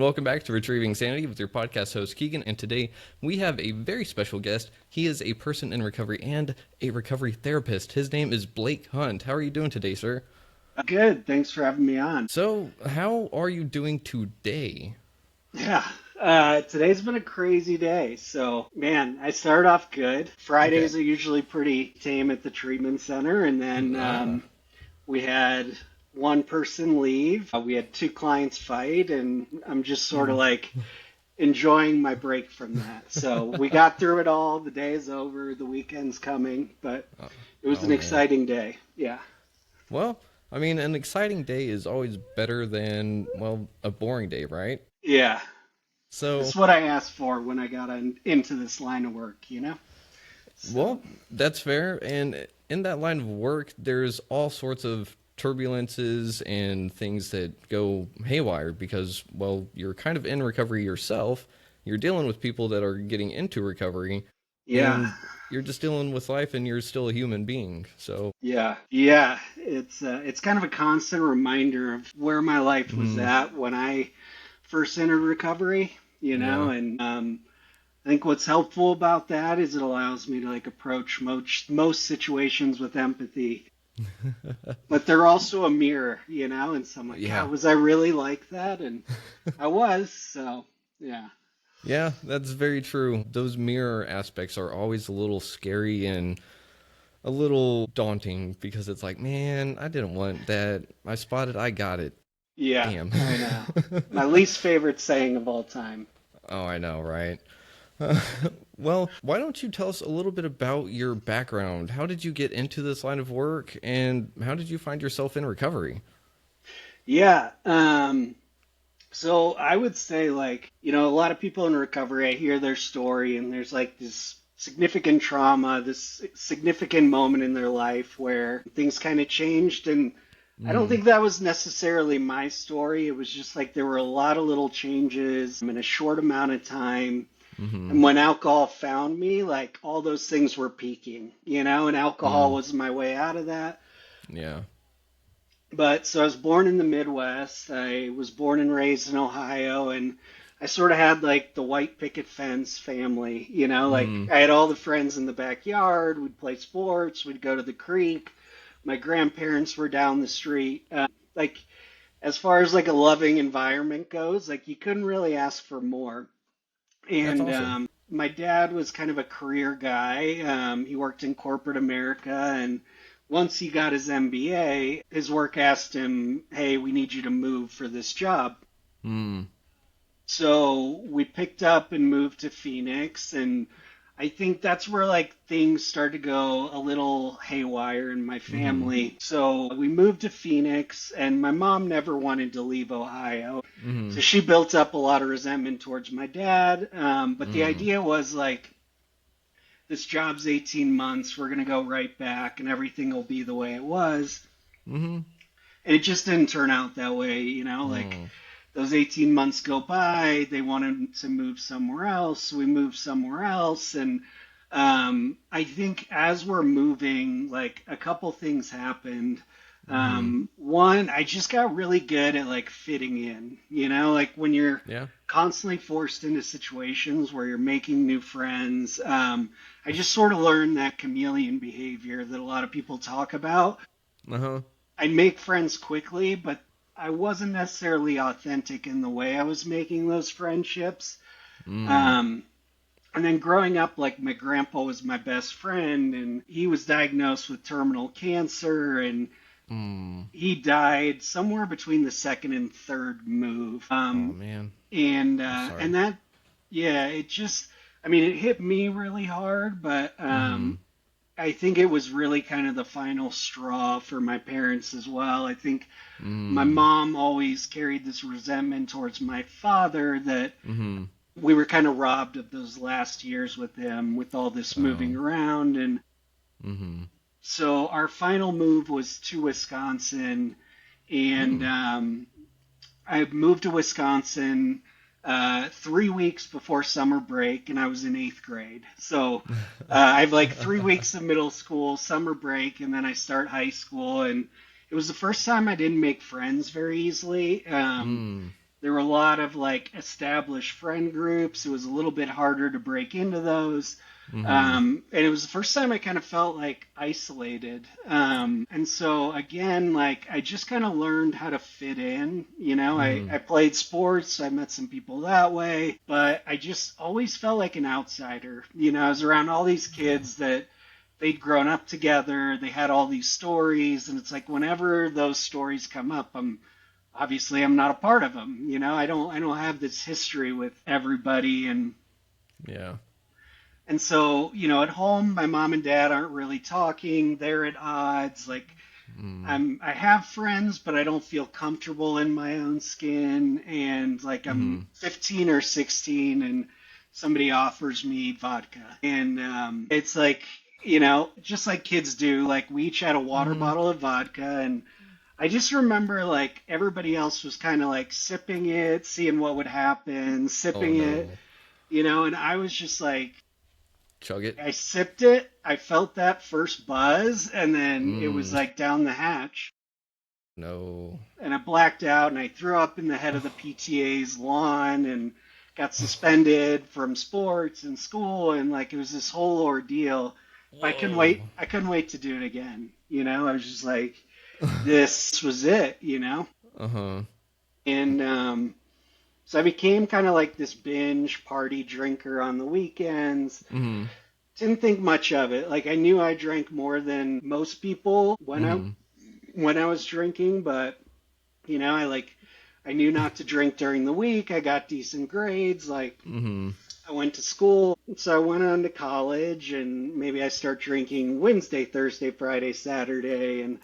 Welcome back to Retrieving Sanity with your podcast host, Keegan, and today we have a very special guest. He is a person in recovery and a recovery therapist. His name is Blake Hunt. How are you doing today, sir? Good. Thanks for having me on. So, how are you doing today? Yeah. Today's been a crazy day. So, man, I started off good. Fridays Okay. are usually pretty tame at the treatment center. And then we had one person leave. We had two clients fight. And I'm just sort of like enjoying my break from that. So, we got through it all. The day is over. The weekend's coming. But it was Oh, an man. exciting day. Yeah. Well, I mean, an exciting day is always better than, well, a boring day, right? Yeah. So, That's what I asked for when I got into this line of work, you know? So, well, that's fair. And in that line of work, there's all sorts of turbulences and things that go haywire because, well, you're kind of in recovery yourself. You're dealing with people that are getting into recovery, yeah. and you're just dealing with life, and you're still a human being. So, Yeah. It's kind of a constant reminder of where my life was mm, at when I first entered recovery, you know, yeah, and I think what's helpful about that is it allows me to like approach most situations with empathy. But they're also a mirror, you know, and so I'm like, yeah, God, was I really like that? And I was, so yeah. yeah, that's very true. Those mirror aspects are always a little scary and a little daunting because it's like, man, I didn't want that. I spotted, I got it. Yeah, Damn. I know. My least favorite saying of all time. Oh, I know, right? Uh, well, why don't you tell us a little bit about your background? How did you get into this line of work, and how did you find yourself in recovery? Yeah. So I would say like, you know, a lot of people in recovery, I hear their story and there's like this significant trauma, this significant moment in their life where things kind of changed. And I don't Mm, think that was necessarily my story. It was just like there were a lot of little changes in a short amount of time. mm-hmm, And when alcohol found me, like all those things were peaking, you know, and alcohol mm, was my way out of that. yeah, But so I was born in the Midwest. I was born and raised in Ohio, and I sort of had like the white picket fence family, you know, like mm, I had all the friends in the backyard. We'd play sports, we'd go to the creek. My grandparents were down the street. Like as far as like a loving environment goes, like you couldn't really ask for more. that's And awesome. my dad was kind of a career guy. He worked in corporate America, and once he got his MBA, his work asked him, "Hey, we need you to move for this job." Mm, So we picked up and moved to Phoenix, and I think that's where like things started to go a little haywire in my mm-hmm, family. So we moved to Phoenix, and my mom never wanted to leave Ohio. mm-hmm, So she built up a lot of resentment towards my dad. But the mm, idea was like, this job's 18 months, we're going to go right back, and everything will be the way it was. mm-hmm, And it just didn't turn out that way, you know, like mm, those 18 months go by, they wanted to move somewhere else. We moved somewhere else. And I think as we're moving, like a couple things happened. mm-hmm, One, I just got really good at like fitting in, you know, like when you're yeah, constantly forced into situations where you're making new friends. I just sort of learned that chameleon behavior that a lot of people talk about. uh-huh, I'd make friends quickly, but I wasn't necessarily authentic in the way I was making those friendships. mm, Um, and then growing up, like my grandpa was my best friend, and he was diagnosed with terminal cancer, and mm, he died somewhere between the second and third move. oh, man, And I'm and sorry. that, yeah, it just, I mean, it hit me really hard, but Mm-hmm, I think it was really kind of the final straw for my parents as well. I think my mm, mom always carried this resentment towards my father that mm-hmm, we were kind of robbed of those last years with him with all this moving oh, around. And mm-hmm, so our final move was to Wisconsin. And mm. I moved to Wisconsin 3 weeks before summer break, and I was in eighth grade. So I have like 3 weeks of middle school, summer break, and then I start high school. And it was the first time I didn't make friends very easily. Mm. There were a lot of like established friend groups. It was a little bit harder to break into those. Mm-hmm. And it was the first time I kind of felt like isolated. And so again, like I just kind of learned how to fit in. You know, Mm-hmm. I played sports, I met some people that way, but I just always felt like an outsider. You know, I was around all these Yeah. kids that they'd grown up together, they had all these stories, and it's like whenever those stories come up, I'm not a part of them. You know, I don't have this history with everybody, Yeah. and so, you know, at home, my mom and dad aren't really talking. They're at odds. Like, Mm. I have friends, but I don't feel comfortable in my own skin. And like, I'm Mm-hmm. 15 or 16, and somebody offers me vodka, and it's like, you know, just like kids do. Like, we each had a water Mm-hmm. bottle of vodka, and I just remember like everybody else was kind of like sipping it, seeing what would happen, Oh sipping it, no. you know, and I was just like, Chug it. I sipped it, I felt that first buzz, and then it was Mm. like down the hatch. No. And I blacked out and I threw up in the head of the PTA's lawn and got suspended from sports and school, and like it was this whole ordeal. But Whoa. I couldn't wait to do it again. You know, I was just like, this was it, you know? Uh-huh. And so I became kind of like this binge party drinker on the weekends. Mm-hmm. Didn't think much of it. Like I knew I drank more than most people Mm-hmm. when I was drinking, but you know, I knew not to drink during the week. I got decent grades. Like Mm-hmm. I went to school, so I went on to college, and maybe I start drinking Wednesday, Thursday, Friday, Saturday, and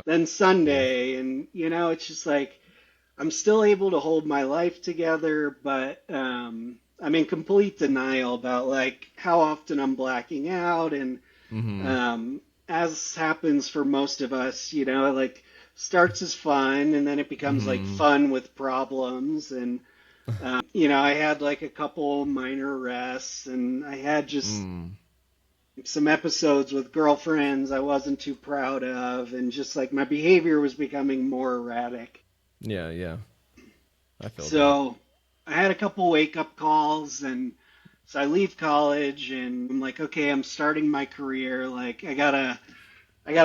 then Oh. Sunday, and you know, it's just like I'm still able to hold my life together, but I'm in complete denial about like how often I'm blacking out, and Mm-hmm. um, as happens for most of us, you know, it like starts as fun, and then it becomes like Mm-hmm. fun with problems, and you know, I had like a couple minor arrests, and I had just Mm. some episodes with girlfriends I wasn't too proud of, and just like my behavior was becoming more erratic. Yeah, yeah. I felt that. So I had a couple wake up calls, and so I leave college and I'm like, okay, I'm starting my career. Like I gotta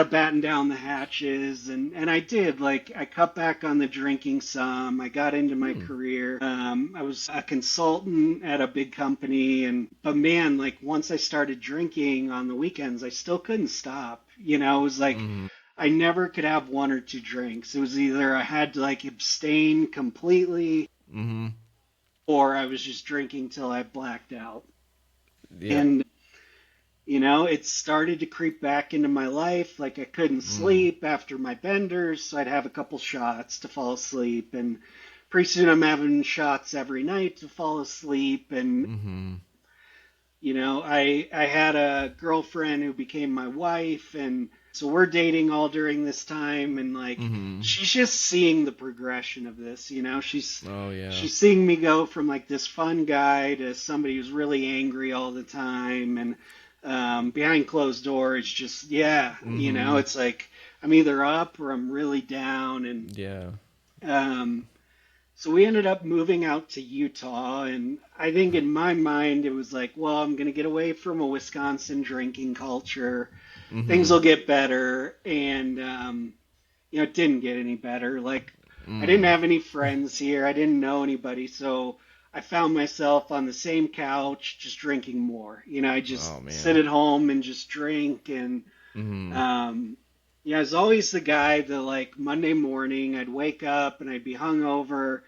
batten down the hatches, and I did. Like I cut back on the drinking some. I got into my Hmm. career. I was a consultant at a big company, and but man, like once I started drinking on the weekends, I still couldn't stop. You know, it was like Mm-hmm. I never could have one or two drinks. It was either I had to like abstain completely, Mm-hmm. or I was just drinking till I blacked out. Yeah. And you know, it started to creep back into my life. Like I couldn't Mm. sleep after my benders, so I'd have a couple shots to fall asleep. And pretty soon I'm having shots every night to fall asleep. And, Mm-hmm. you know, I had a girlfriend who became my wife. And so we're dating all during this time. And like, Mm-hmm. she's just seeing the progression of this, you know, Oh yeah. she's seeing me go from like this fun guy to somebody who's really angry all the time, and behind closed doors, just yeah, you know, Mm-hmm. it's like I'm either up or I'm really down, and Yeah. um, so we ended up moving out to Utah, and I think in my mind it was like, well, I'm gonna get away from a Wisconsin drinking culture, things Mm-hmm. will get better, and you know, it didn't get any better. Like, I didn't Mm. have any friends here. I didn't know anybody. So I found myself on the same couch, just drinking more. You know, I just Oh sit man. at home and just drink. And, Mm-hmm. um, yeah, I was always the guy that, like, Monday morning, I'd wake up and I'd be hungover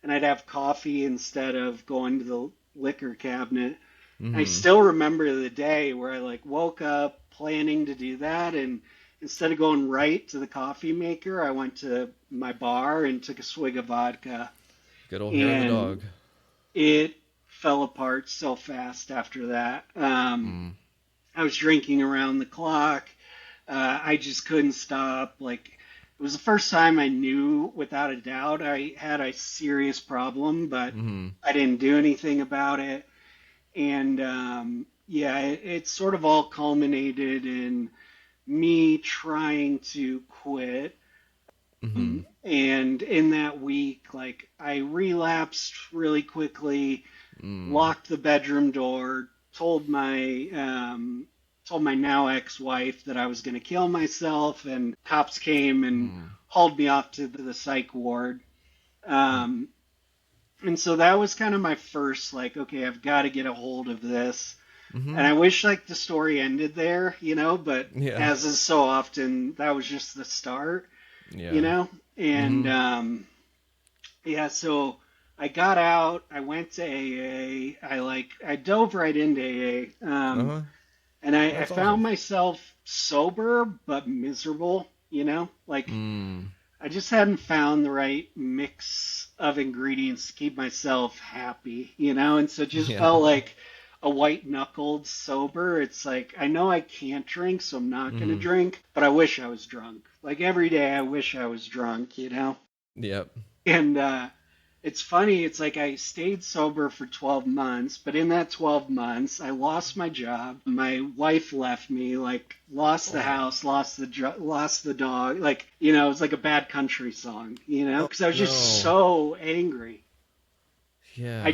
and I'd have coffee instead of going to the liquor cabinet. I Mm-hmm. still remember the day where I like woke up planning to do that, and instead of going right to the coffee maker, I went to my bar and took a swig of vodka, Good old hair of the and dog. it fell apart so fast after that. Mm. I was drinking around the clock. I just couldn't stop. Like it was the first time I knew without a doubt I had a serious problem, but Mm-hmm. I didn't do anything about it. And yeah, it sort of all culminated in me trying to quit. Mm-hmm. And in that week, like I relapsed really quickly, locked the bedroom door, told my now ex-wife that I was going to kill myself, and cops came and hauled me off to the psych ward. Um, and so that was kind of my first, like, okay, I've got to get a hold of this. And Mm-hmm. I wish like the story ended there, but Yeah. as is so often, that was just the start, you Yeah. know? And Mm-hmm. yeah, so I got out, I went to AA, I dove right into AA. Uh-huh. And I That's awesome. found myself sober but miserable, like Mm. I just hadn't found the right mix of ingredients to keep myself happy, and so it just Yeah. felt like a white knuckled sober. It's like I know I can't drink, so I'm not going to Mm-hmm. drink, but I wish I was drunk. Like every day, I wish I was drunk, Yep. and it's funny, it's like I stayed sober for 12 months, but in that 12 months, I lost my job. My wife left me, like lost the Oh. house, lost the dog. Like, it was like a bad country song, Oh because I was just no. so angry. Yeah.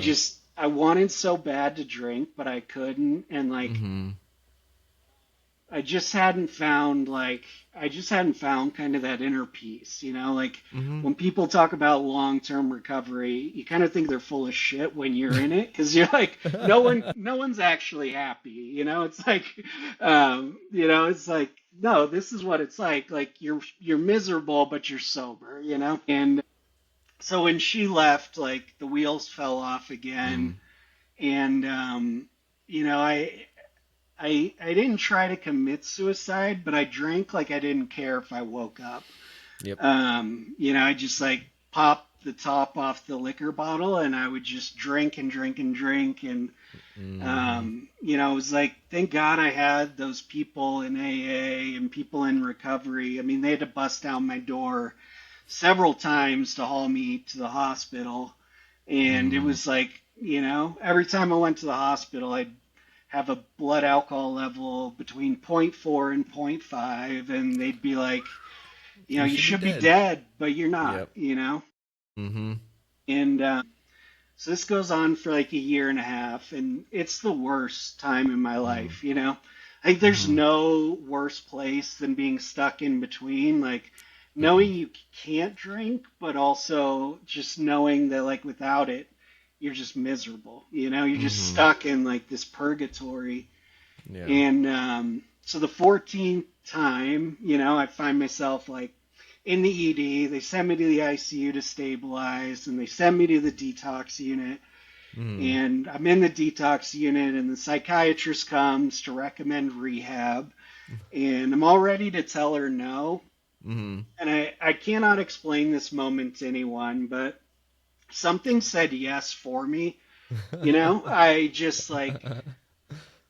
I wanted so bad to drink, but I couldn't. And like, Mm-hmm. I just hadn't found kind of that inner peace, like Mm-hmm. when people talk about long-term recovery, you kind of think they're full of shit when you're in it because you're like no one's actually happy, it's like it's like no, this is what it's like you're miserable but you're sober, and so when she left, like the wheels fell off again, Mm. and I didn't try to commit suicide, but I drank like I didn't care if I woke up. Yep. I just like popped the top off the liquor bottle and I would just drink and drink and drink. And, Mm-hmm. it was like, thank God I had those people in AA and people in recovery. I mean, they had to bust down my door several times to haul me to the hospital. And it Mm. was like, every time I went to the hospital, I'd have a blood alcohol level between zero point 0.4 and zero point 0.5, and they'd be like, You you should be should be dead. dead, but you're not, Yep. Mm-hmm. And so this goes on for like a year and a half, and it's the worst time in my Mm. life, I think there's Mm-hmm. no worse place than being stuck in between, like Mm-mm. knowing you can't drink, but also just knowing that like without it, you're just miserable, you're just Mm-hmm. stuck in like this purgatory. Yeah. And so the 14th time, I find myself like in the ED. They send me to the ICU to stabilize, and they send me to the detox unit. Mm. And I'm in the detox unit, and the psychiatrist comes to recommend rehab. And I'm all ready to tell her no. Mm-hmm. And I cannot explain this moment to anyone, but something said yes for me. I just like,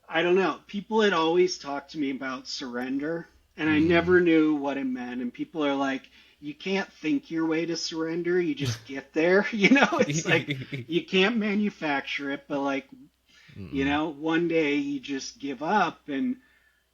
I don't know. People had always talked to me about surrender, and I Mm. never knew what it meant. And people are like, you can't think your way to surrender, you just get there. It's like you can't manufacture it, but like, Mm-mm. one day you just give up. And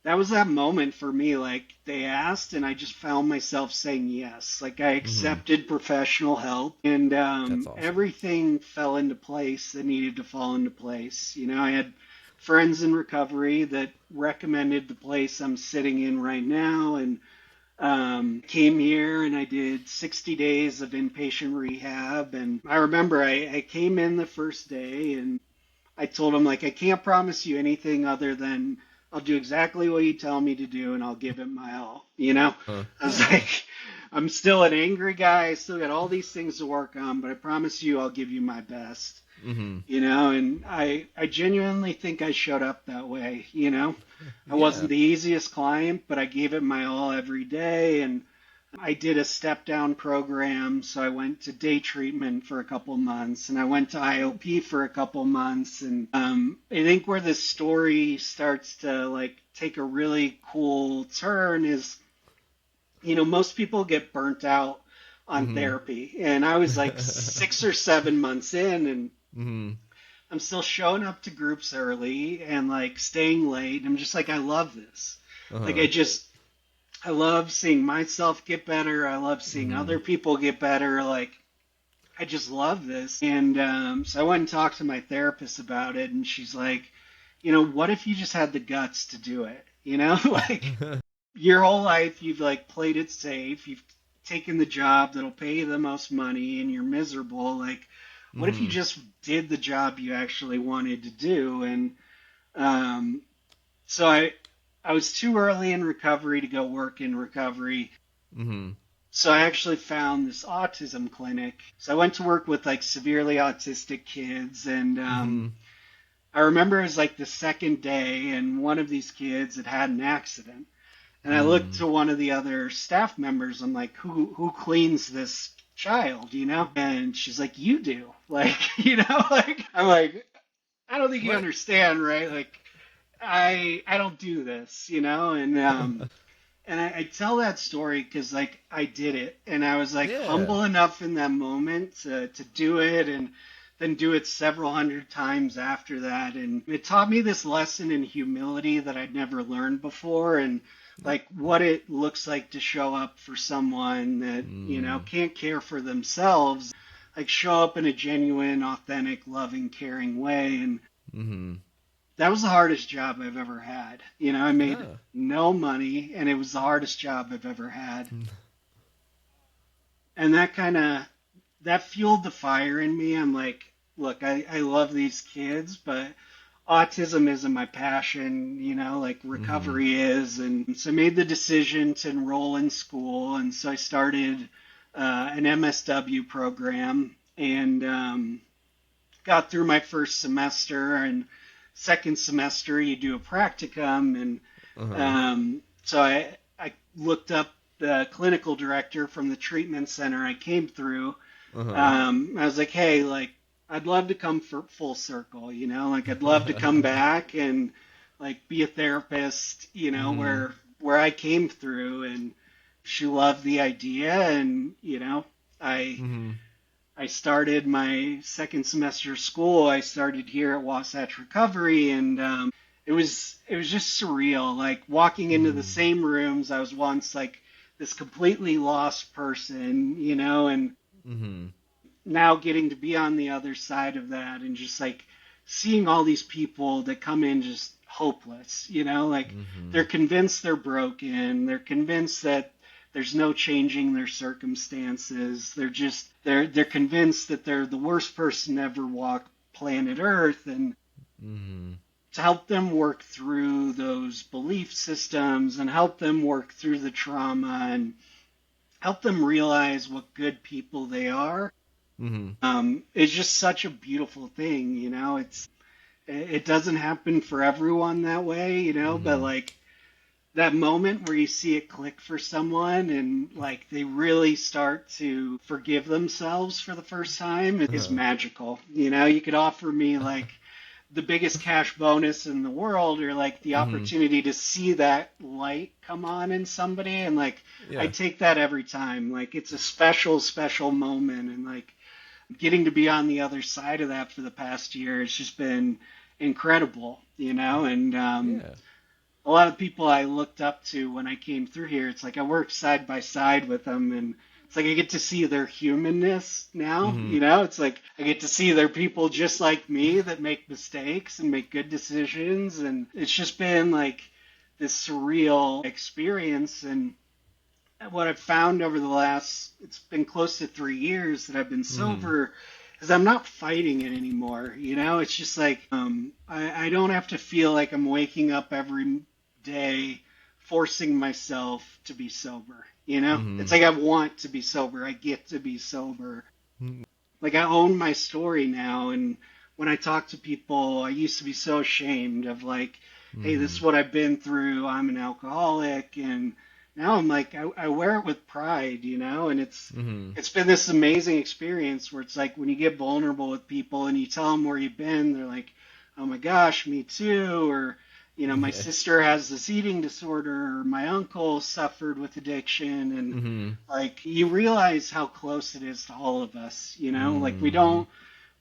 that was that moment for me. Like, they asked, and I just found myself saying yes. Like, I Mm-hmm. accepted professional help, and That's awesome. everything fell into place that needed to fall into place. I had friends in recovery that recommended the place I'm sitting in right now, and came here and I did 60 days of inpatient rehab. And I remember I came in the first day and I told him, like, I can't promise you anything other than I'll do exactly what you tell me to do and I'll give it my all. I was like, I'm still an angry guy. I still got all these things to work on, but I promise you I'll give you my best. Mm-hmm. And I genuinely think I showed up that way. I Yeah. wasn't the easiest client, but I gave it my all every day. And I did a step down program. So I went to day treatment for a couple months and I went to IOP for a couple months. And I think where this story starts to like take a really cool turn is, most people get burnt out on Mm-hmm. therapy. And I was like 6 or 7 months in, and Mm-hmm. I'm still showing up to groups early and like staying late. I'm just like, I love this. Like, Uh-huh. I love seeing myself get better. I love seeing Mm-hmm. other people get better. Like, I just love this. And so I went and talked to my therapist about it, and she's like, what if you just had the guts to do it? Like your whole life you've like played it safe. You've taken the job that'll pay you the most money, and you're miserable. Like, what if you Mm-hmm. just did the job you actually wanted to do? And um, so I was too early in recovery to go work in recovery. Mm-hmm. So I actually found this autism clinic. So I went to work with like severely autistic kids, and Mm-hmm. I remember it was like the second day, and one of these kids had had an accident. And I looked Mm. to one of the other staff members. I'm like, who cleans this child, And she's like, you do, like, like I'm like, I don't think you What? understand, right? Like, I don't do this, and I tell that story because like I did it, and I was like Yeah. humble enough in that moment to do it, and then do it several hundred times after that, and it taught me this lesson in humility that I'd never learned before, and like what it looks like to show up for someone that Mm. can't care for themselves, like show up in a genuine, authentic, loving, caring way, and Mm-hmm. that was the hardest job I've ever had. I made Yeah. no money, and it was the hardest job I've ever had. And that fueled the fire in me. I'm like, look, I love these kids, but autism isn't my passion, like Mm-hmm. recovery is. And so I made the decision to enroll in school. And so I started an MSW program, and got through my first semester. And second semester, you do a practicum. And Uh-huh. so I looked up the clinical director from the treatment center I came through. Uh-huh. I was like, hey, like, I'd love to come for full circle, like I'd love to come back and like be a therapist, Mm-hmm. where I came through. And she loved the idea, and I Mm-hmm. I started my second semester of school. I started here at Wasatch Recovery, and it was just surreal. Like walking into the Mm. same rooms, I was once like this completely lost person, and Mm-hmm. now getting to be on the other side of that, and just like seeing all these people that come in just hopeless, like Mm-hmm. they're convinced they're broken, they're convinced that there's no changing their circumstances, they're convinced that they're the worst person to ever walk planet Earth. And Mm-hmm. to help them work through those belief systems, and help them work through the trauma, and help them realize what good people they are, Mm-hmm. is just such a beautiful thing. It doesn't happen for everyone that way, but Mm-hmm. like that moment where you see it click for someone, and like they really start to forgive themselves for the first time is Uh-huh. magical. You could offer me like the biggest cash bonus in the world, or like the Mm-hmm. opportunity to see that light come on in somebody, and like I Yeah. take that every time. Like it's a special moment, and like getting to be on the other side of that for the past year, it's just been incredible, and Yeah. a lot of people I looked up to when I came through here, it's like I worked side by side with them, and it's like I get to see their humanness now, Mm-hmm. It's like I get to see they're people just like me that make mistakes and make good decisions, and it's just been like this surreal experience. And what I've found over the last, it's been close to 3 years that I've been Mm-hmm. sober, is I'm not fighting it anymore. It's just like I don't have to feel like I'm waking up every day forcing myself to be sober. It's Mm-hmm. like I want to be sober. I get to be sober. Like I own my story now, and when I talk to people, I used to be so ashamed of like, hey, this Mm-hmm. is what I've been through. I'm an alcoholic, and now I'm like, I wear it with pride, and Mm-hmm. it's been this amazing experience where it's like when you get vulnerable with people and you tell them where you've been, they're like, oh my gosh, me too, or my Yeah. sister has this eating disorder, or my uncle suffered with addiction, and Mm-hmm. like you realize how close it is to all of us, like we Mm-hmm.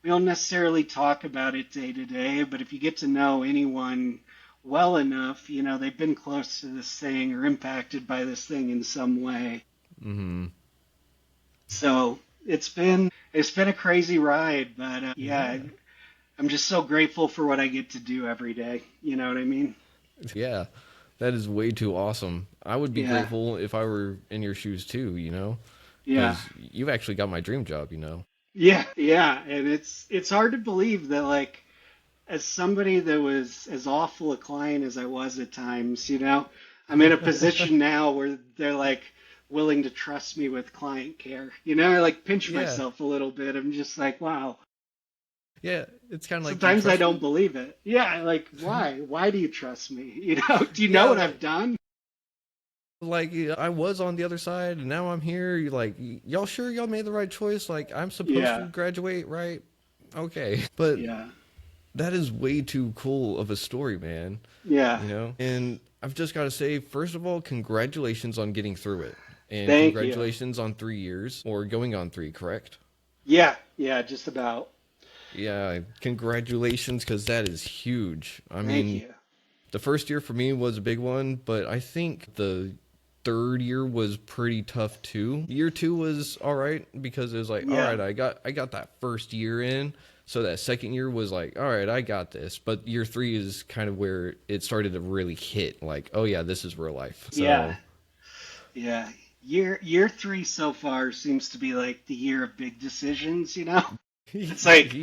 don't necessarily talk about it day to day, but if you get to know anyone well enough, they've been close to this thing or impacted by this thing in some way. Mm-hmm. So it's been a crazy ride, but yeah, Yeah. I'm just so grateful for what I get to do every day. You know what I mean? Yeah. That is way too awesome. I would be Yeah, grateful if I were in your shoes too, yeah, because you've actually got my dream job. yeah, and it's hard to believe that like as somebody that was as awful a client as I was at times, I'm in a position now where they're like willing to trust me with client care. I like pinch Yeah. myself a little bit. I'm just like, wow. Yeah. It's kind of like, do you Sometimes I trust don't me? believe it. Yeah, like why? Why do you trust me? Do you know Yeah. what I've done? Like I was on the other side and now I'm here. You like, y'all sure y'all made the right choice? Like, I'm supposed to Yeah, graduate, right? Okay. But yeah, that is way too cool of a story, man. yeah. And I've just got to say, first of all, congratulations on getting through it. And Thank you. congratulations on 3 years or going on three, correct? Yeah, yeah, just about. Yeah, congratulations, because that is huge. I Thank mean, you. the first year for me was a big one, but I think the third year was pretty tough too. Year two was all right because it was like, all Yeah, right, I got that first year in. So that second year was like, all right, I got this. But year three is kind of where it started to really hit. Like, oh yeah, this is real life. yeah, So yeah. Year three so far seems to be like the year of big decisions. It's like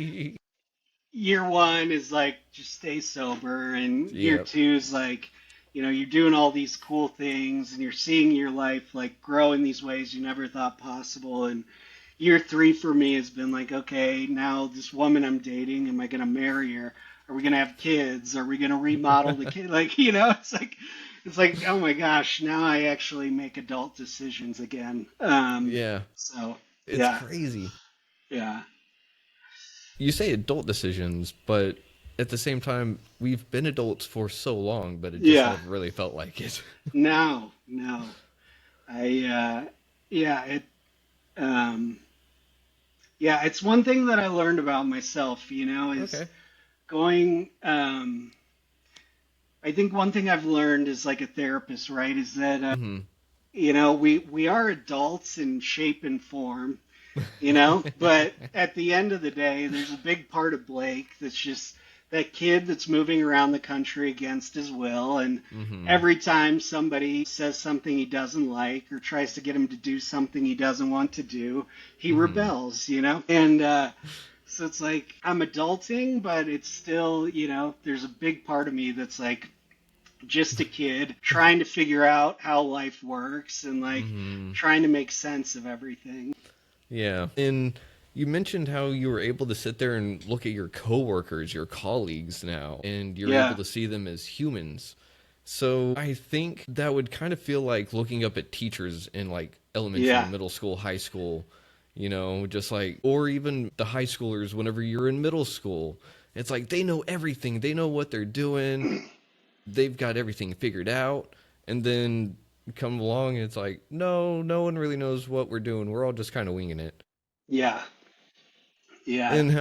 year one is like just stay sober, and year yep. two is like, you're doing all these cool things and you're seeing your life like grow in these ways you never thought possible. And year three for me has been like, okay, now this woman I'm dating, am I gonna marry her? Are we gonna have kids? Are we gonna remodel the kid? Like, it's like, oh my gosh, now I actually make adult decisions again. Yeah. So It's yeah, crazy. yeah, You say adult decisions, but at the same time, we've been adults for so long, but it just yeah. never really felt like it. No, no. Yeah, um, yeah, it's one thing that I learned about myself, is Okay. going, I think one thing I've learned as like a therapist, right, is that, Mm-hmm. we are adults in shape and form, but at the end of the day, there's a big part of Blake that's just that kid that's moving around the country against his will. And Mm-hmm. every time somebody says something he doesn't like or tries to get him to do something he doesn't want to do, he Mm-hmm. rebels. And so it's like I'm adulting, but it's still, there's a big part of me that's like just a kid trying to figure out how life works and like Mm-hmm. trying to make sense of everything. Yeah. And you mentioned how you were able to sit there and look at your coworkers, your colleagues now, and you're able Yeah. to see them as humans. So I think that would kind of feel like looking up at teachers in like elementary, Yeah. middle school, high school, just like, or even the high schoolers whenever you're in middle school. It's like they know everything, they know what they're doing, they've got everything figured out. And then come along and it's like, no, no one really knows what we're doing. We're all just kind of winging it. Yeah. Yeah. And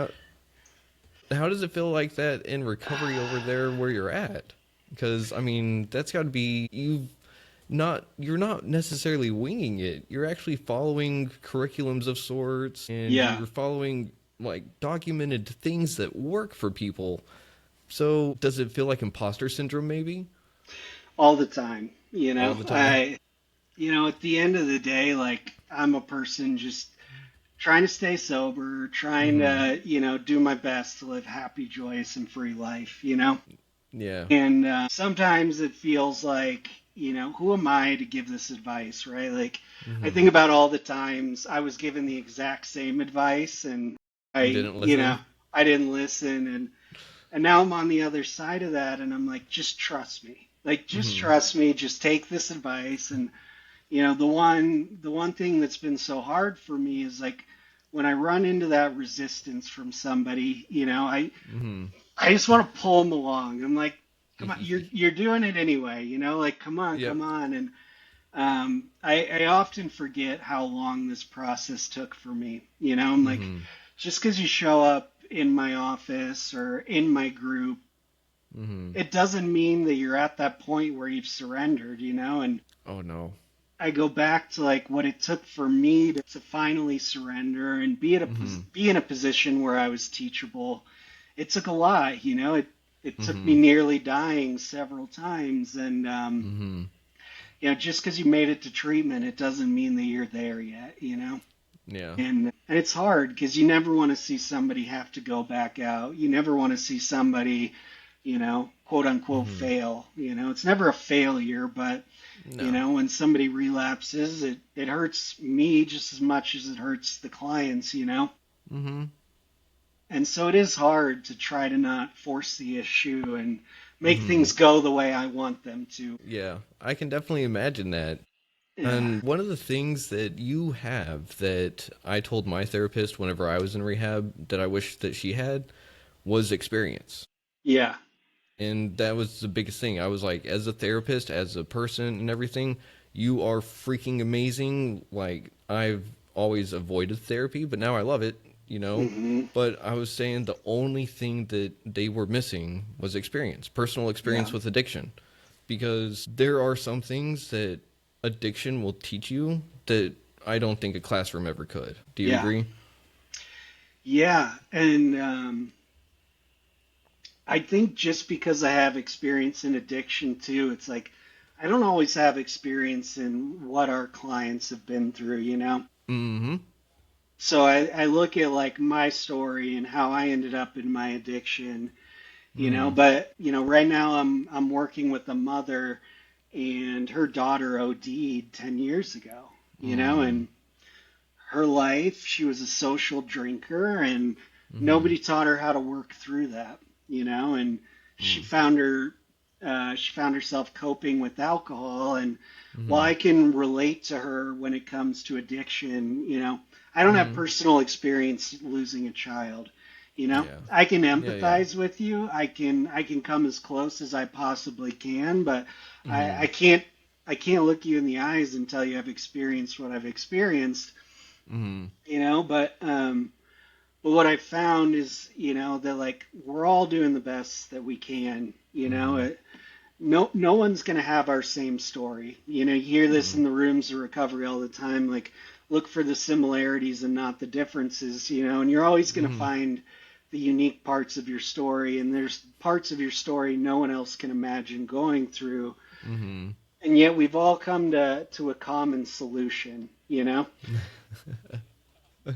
how does it feel like that in recovery over there where you're at? Because I mean, that's got to be you're not necessarily winging it. You're actually following curriculums of sorts, and Yeah. you're following like documented things that work for people. So does it feel like imposter syndrome? Maybe All the time. all the time. At the end of the day, like I'm a person just trying to stay sober, trying Mm-hmm. to, do my best to live happy, joyous, and free life. Yeah. And sometimes it feels like, who am I to give this advice, right? Like, I Mm-hmm. think about all the times I was given the exact same advice and I, Didn't listen. I didn't listen. And now I'm on the other side of that and I'm like, just trust me. Like, just Mm-hmm. trust me. Just take this advice. And, the one thing that's been so hard for me is like, when I run into that resistance from somebody, Mm-hmm. I just want to pull them along. I'm like, come on, you're doing it anyway, like Yep. come on. And I often forget how long this process took for me. I'm like, Mm-hmm. just because you show up in my office or in my group it doesn't mean that you're at that point where you've surrendered, you know? And Oh no. I go back to like what it took for me to finally surrender and be in a position where I was teachable. It took a lot, you know. It took me nearly dying several times, and you know, just because you made it to treatment, it doesn't mean that you're there yet, you know. Yeah. And it's hard because you never want to see somebody have to go back out. You never want to see somebody, you know, quote unquote fail. You know, it's never a failure, but you No. know, when somebody relapses, it hurts me just as much as it hurts the clients, you know. And so it is hard to try to not force the issue and make things go the way I want them to. Yeah. I can definitely imagine that. Yeah. And one of the things that you have that I told my therapist whenever I was in rehab that I wish that she had was experience. Yeah. And that was the biggest thing. I was like, as a therapist, as a person and everything, you are freaking amazing. Like, I've always avoided therapy, but now I love it, you know? Hmm. But I was saying the only thing that they were missing was experience, personal Yeah. experience with addiction. Because there are some things that addiction will teach you that I don't think a classroom ever could. Do you Yeah. agree? Yeah. And I think just because I have experience in addiction too, it's like I don't always have experience in what our clients have been through, you know? Mm-hmm. So I look at like my story and how I ended up in my addiction, you know, Mm-hmm. but you know, right now I'm working with a mother and her daughter OD'd 10 years ago, you know, Mm-hmm. and her life, she was a social drinker and Mm-hmm. nobody taught her how to work through that, you know, and she found her she found herself coping with alcohol. And while Mm-hmm. I can relate to her when it comes to addiction, you know, I don't have Mm-hmm. personal experience losing a child. You know, Yeah. I can Yeah, yeah. empathize with you. I can come as close as I possibly can, but Mm-hmm. I can't look you in the eyes and tell you I've experienced what I've experienced, Mm-hmm. you know. But what I found is, you know, that like we're all doing the best that we can, you know. Mm-hmm. No one's going to have our same story. You know, you hear this Mm-hmm. in the rooms of recovery all the time, like look for the similarities and not the differences, you know, and you're always going to Mm-hmm. find the unique parts of your story, and there's parts of your story no one else can imagine going through. Mm-hmm. And yet we've all come to a common solution, you know?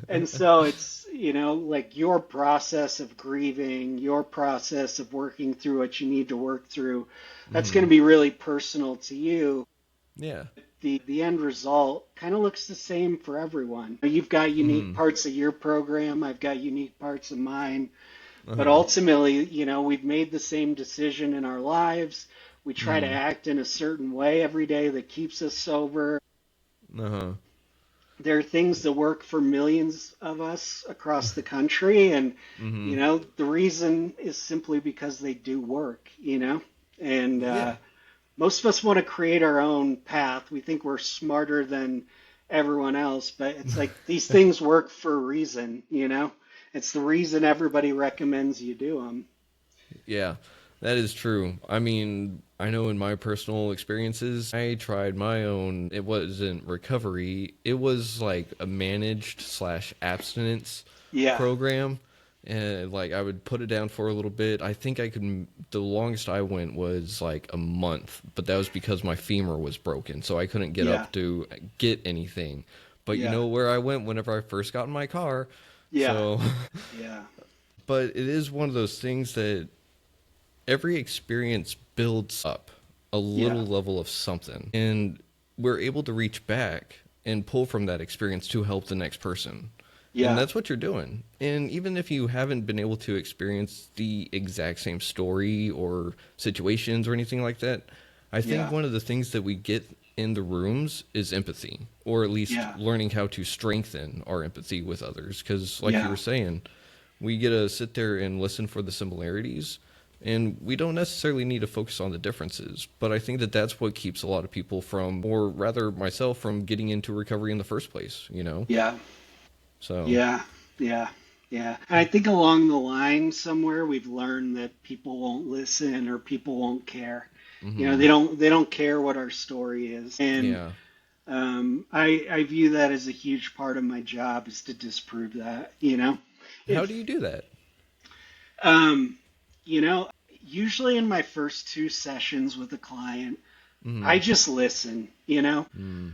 And so it's, you know, like your process of grieving, your process of working through what you need to work through, that's going Mm-hmm. to be really personal to you. Yeah. The end result kind of looks the same for everyone. You've got unique Mm-hmm. parts of your program, I've got unique parts of mine, but Uh-huh. ultimately, you know, we've made the same decision in our lives. We try to Mm-hmm. act in a certain way every day that keeps us sober. Uh-huh. There are things that work for millions of us across the country, and Mm-hmm. you know the reason is simply because they do work, you know. And Yeah. most of us want to create our own path. We think we're smarter than everyone else, but it's like these things work for a reason, you know. It's the reason everybody recommends you do them. Yeah, that is true. I mean, I know in my personal experiences, I tried my own. It wasn't recovery. It was like a managed slash abstinence Yeah, program. And like I would put it down for a little bit. I think I could. The longest I went was like a month, but that was because my femur was broken, so I couldn't get yeah, up to get anything. But you yeah, know where I went whenever I first got in my car. yeah, So, yeah, but it is one of those things that every experience builds up a yeah, little level of something, and we're able to reach back and pull from that experience to help the next person. And yeah, that's what you're doing. And even if you haven't been able to experience the exact same story or situations or anything like that, I think yeah, one of the things that we get in the rooms is empathy, or at least yeah, learning how to strengthen our empathy with others. Because, like you yeah, were saying, we get to sit there and listen for the similarities, and we don't necessarily need to focus on the differences. But I think that that's what keeps a lot of people from, or rather myself, from getting into recovery in the first place, you know? yeah. So, Yeah, yeah. Yeah. And I think along the line somewhere we've learned that people won't listen or people won't care. You know, Hmm. they don't care what our story is. And Yeah. I view that as a huge part of my job is to disprove that, you know. How do If you do that? um, you know, usually in my first two sessions with a client, I Hmm. just listen, you know. Mm.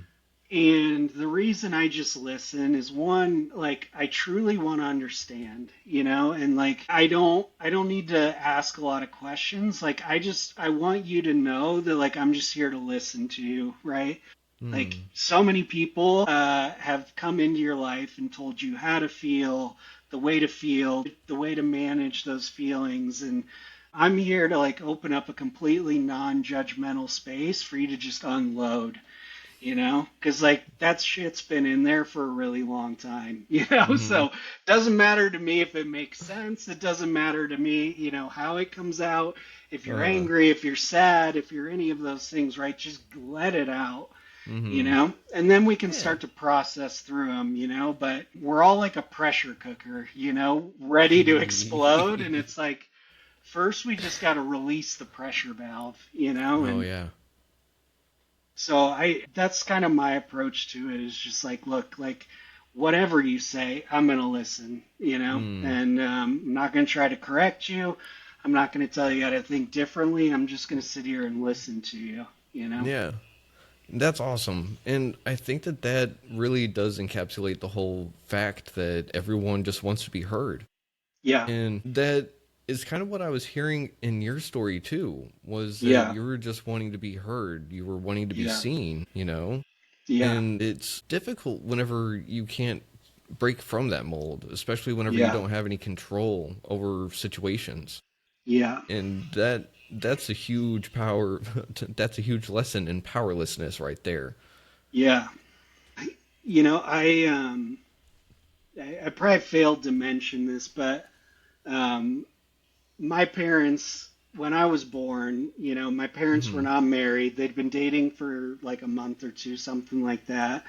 And the reason I just listen is one, like I truly want to understand, you know, and like I don't need to ask a lot of questions. Like I want you to know that like I'm just here to listen to you, right? Like Mm. so many people have come into your life and told you how to feel, the way to manage those feelings, and I'm here to like open up a completely non-judgmental space for you to just unload, you know, because like that shit's been in there for a really long time, you know. Hmm. So doesn't matter to me if it makes sense. It doesn't matter to me, you know, how it comes out. If you're Uh. angry, if you're sad, if you're any of those things, right? Just let it out, you Hmm. know, and then we can Yeah. start to process through them, you know. But we're all like a pressure cooker, you know, ready to explode, and it's like first we just got to release the pressure valve, you know, Oh and yeah. so I that's kind of my approach to it is just like, look, like whatever you say, I'm gonna listen, you know, Mm. and I'm not gonna try to correct you. I'm not gonna tell you how to think differently. I'm just gonna sit here and listen to you, you know. Yeah. That's awesome. And I think that that really does encapsulate the whole fact that everyone just wants to be heard. Yeah, And that is kind of what I was hearing in your story too, was that yeah, you were just wanting to be heard. You were wanting to be yeah, seen, you know? yeah, And it's difficult whenever you can't break from that mold, especially whenever you yeah, don't have any control over situations. yeah, And that's a huge power that's a huge lesson in powerlessness right there. yeah. You know, I probably failed to mention this, but um, my parents, when I was born, you know, my parents were Mhm. not married. They'd been dating for like a month or two, something like that.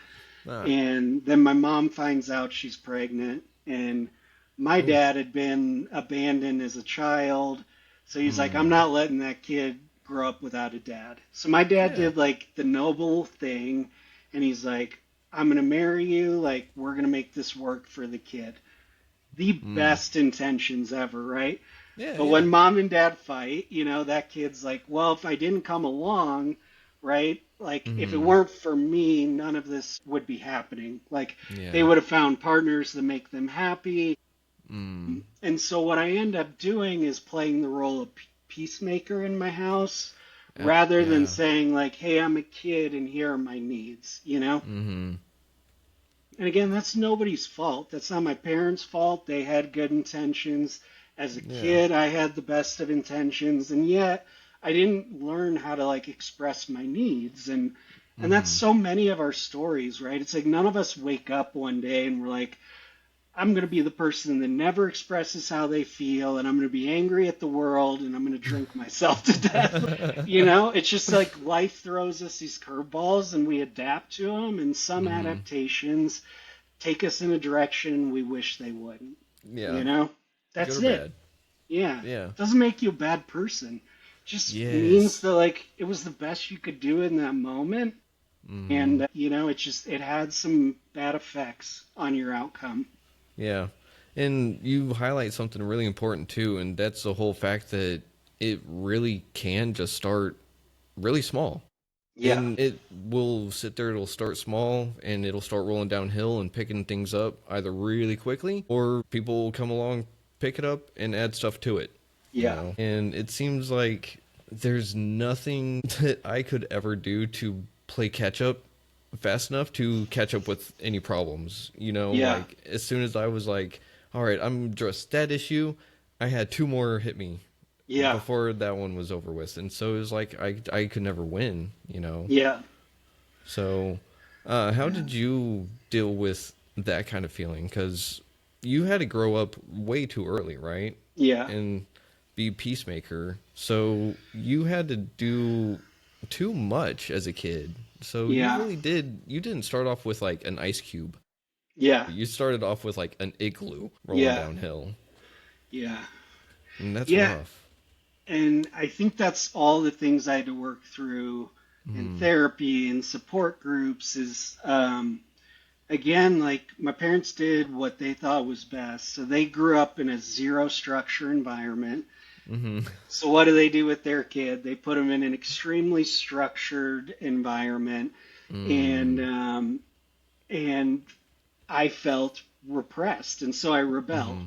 Ah. And then my mom finds out she's pregnant, and my Oh. dad had been abandoned as a child. So he's like, I'm Mm. not letting that kid grow up without a dad. So my dad Yeah. did like the noble thing, and he's like, I'm going to marry you. Like, we're going to make this work for the kid. The Mm. best intentions ever, right? Yeah, But yeah. when mom and dad fight, you know, that kid's like, well, if I didn't come along, right? Like, if it Mhm. weren't for me, none of this would be happening. Like, they Yeah. would have found partners that make them happy. Mm. And so, what I end up doing is playing the role of peacemaker in my house rather than Yeah. saying, like, hey, I'm a kid and here are my needs, you know? Mhm. And again, that's nobody's fault. That's not my parents' fault. They had good intentions. As a Yeah. kid, I had the best of intentions, and yet I didn't learn how to like express my needs. And that's Mhm. so many of our stories, right? It's like none of us wake up one day and we're like, I'm going to be the person that never expresses how they feel, and I'm going to be angry at the world, and I'm going to drink myself to death. You know, it's just like life throws us these curveballs, and we adapt to them. And some Mhm. adaptations take us in a direction we wish they wouldn't. You Yeah. know, Good that's or it. bad. Yeah, Yeah. doesn't make you a bad person. Just means Yes. that like it was the best you could do in that moment, Mhm. and you know, it had some bad effects on your outcome. Yeah. And you highlight something really important too, and that's the whole fact that it really can just start really small. Yeah, And it will sit there, it'll start small and it'll start rolling downhill and picking things up either really quickly or people will come along, pick it up and add stuff to it, you yeah, know? And it seems like there's nothing that I could ever do to play catch up fast enough to catch up with any problems, you know? yeah, Like, as soon as I was like, all right, I'm just that issue, I had two more hit me yeah, before that one was over with, and so it was like I could never win, you know. yeah, So, how yeah, did you deal with that kind of feeling? Because you had to grow up way too early, right? yeah, And be peacemaker, so you had to do too much as a kid. So you yeah. really did. You didn't start off with like an ice cube. Yeah. You started off with like an igloo rolling Yeah. downhill, Yeah. and that's Yeah. rough. And I think that's all the things I had to work through in Mm, therapy and support groups is, again, like my parents did what they thought was best. So they grew up in a zero structure environment. mm-hmm. So what do they do with their kid? They put them in an extremely structured environment, and Mm, and I felt repressed, and so I rebelled, mm-hmm.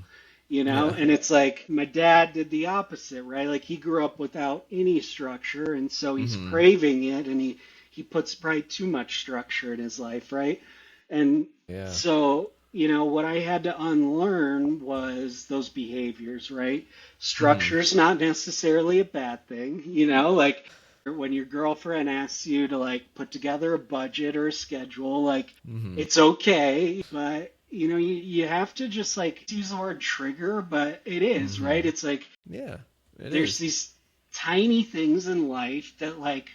you know? Yeah. And it's like my dad did the opposite, right? Like he grew up without any structure, and so he's Mm-hmm. craving it, and he puts probably too much structure in his life, right? And Yeah. so, what I had to unlearn was those behaviors, right? Mm-hmm. Structure's not necessarily a bad thing, like when your girlfriend asks you to like put together a budget or a schedule, like Mm-hmm. it's okay, but you have to just like use the word trigger, but it is, right? Mm-hmm. It's like Yeah, it there's is. these tiny things in life that like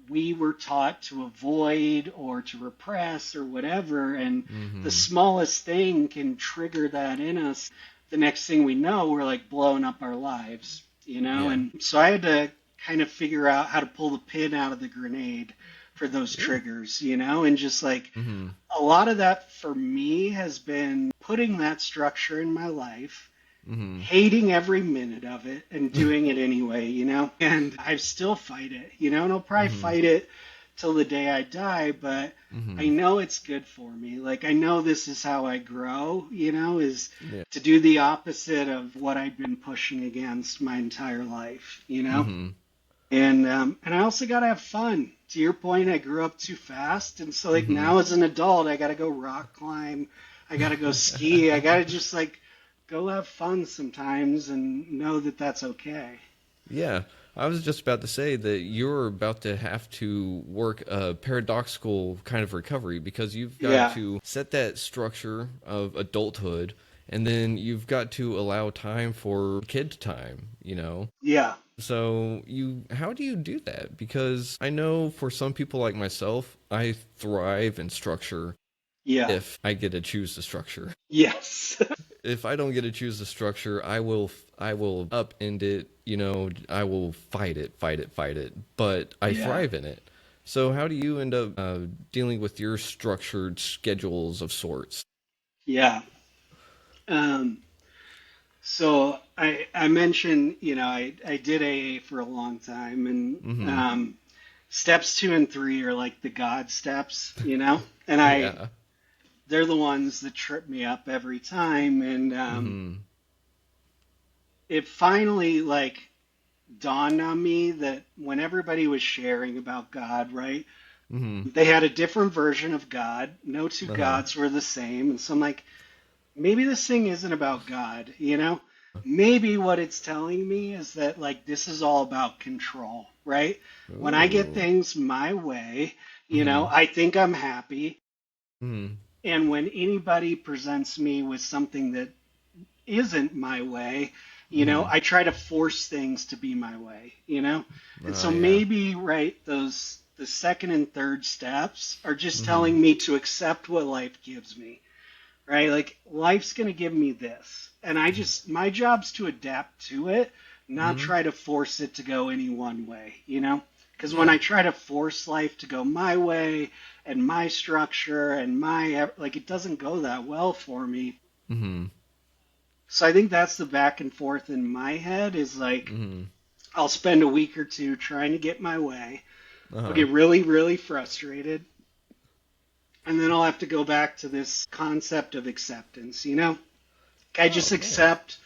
we were taught to avoid or to repress or whatever, and the Mm-hmm. smallest thing can trigger that in us. The next thing we know, we're like blowing up our lives. Yeah. And so I had to kind of figure out how to pull the pin out of the grenade for those Yeah. triggers, and just like Mm-hmm. a lot of that for me has been putting that structure in my life, Mm-hmm. hating every minute of it and doing it anyway. And I still fight it, and I'll probably Mm-hmm. fight it till the day I die, but I Mm-hmm. know it's good for me. Like I know this is how I grow, is Yeah. to do the opposite of what I've been pushing against my entire life. Mm-hmm. And I also gotta have fun. To your point, I grew up too fast, and so like Mm-hmm. now as an adult, I gotta go rock climb, I gotta go ski, I gotta just like go have fun sometimes, and know that that's okay. Yeah, I was just about to say that you're about to have to work a paradoxical kind of recovery because you've got Yeah, to set that structure of adulthood and then you've got to allow time for kid time. yeah, So how do you do that? Because I know for some people like myself, I thrive in structure yeah, if I get to choose the structure. yes, If I don't get to choose the structure, I will upend it. I will fight it, fight it, fight it. But I yeah, thrive in it. So how do you end up dealing with your structured schedules of sorts? yeah. Um, so I mentioned, I did AA for a long time, and Mm-hmm. steps 2 and 3 are like the God steps, and Yeah. they're the ones that trip me up every time. And Mm-hmm. it finally like dawned on me that when everybody was sharing about God, right, Mm-hmm. they had a different version of God. No two Uh-huh. gods were the same. And so I'm like, maybe this thing isn't about God. Maybe what it's telling me is that like this is all about control, right? When I get Ooh. things my way, Mm-hmm. I think I'm happy. Mm-hmm. And when anybody presents me with something that isn't my way, Mm-hmm. I try to force things to be my way. And Oh so yeah. maybe, right, the second and third steps are just Mm-hmm. telling me to accept what life gives me, right? Like life's going to give me this. And my job's to adapt to it, not Mm-hmm. try to force it to go any one way. Because when Yeah. I try to force life to go my way and my structure and like, it doesn't go that well for me. Mm-hmm. So I think that's the back and forth in my head is like Mm-hmm. I'll spend a week or two trying to get my way. I'll Uh-huh. get really, really frustrated. And then I'll have to go back to this concept of acceptance. I just Oh man. accept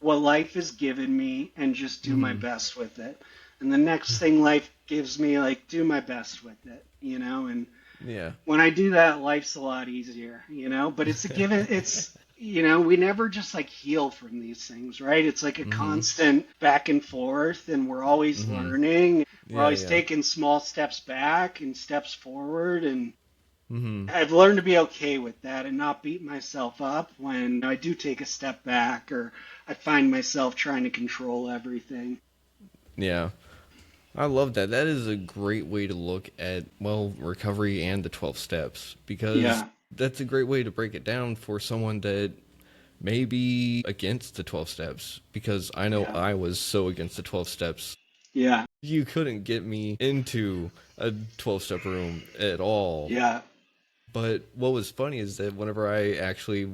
what life has given me and just do my Mm-hmm. best with it. And the next thing life gives me, like, do my best with it. And Yeah. when I do that, life's a lot easier. But it's a given, we never just like heal from these things, right? It's like a Mm-hmm. constant back and forth, and we're always Mm-hmm. learning. We're Yeah, always yeah. taking small steps back and steps forward. And Mm-hmm. I've learned to be okay with that and not beat myself up when I do take a step back or I find myself trying to control everything. Yeah. I love that. That is a great way to look at, well, recovery and the 12 steps because Yeah. that's a great way to break it down for someone that may be against the 12 steps, because I know Yeah. I was so against the 12 steps. Yeah. You couldn't get me into a 12-step room at all. Yeah. But what was funny is that whenever I actually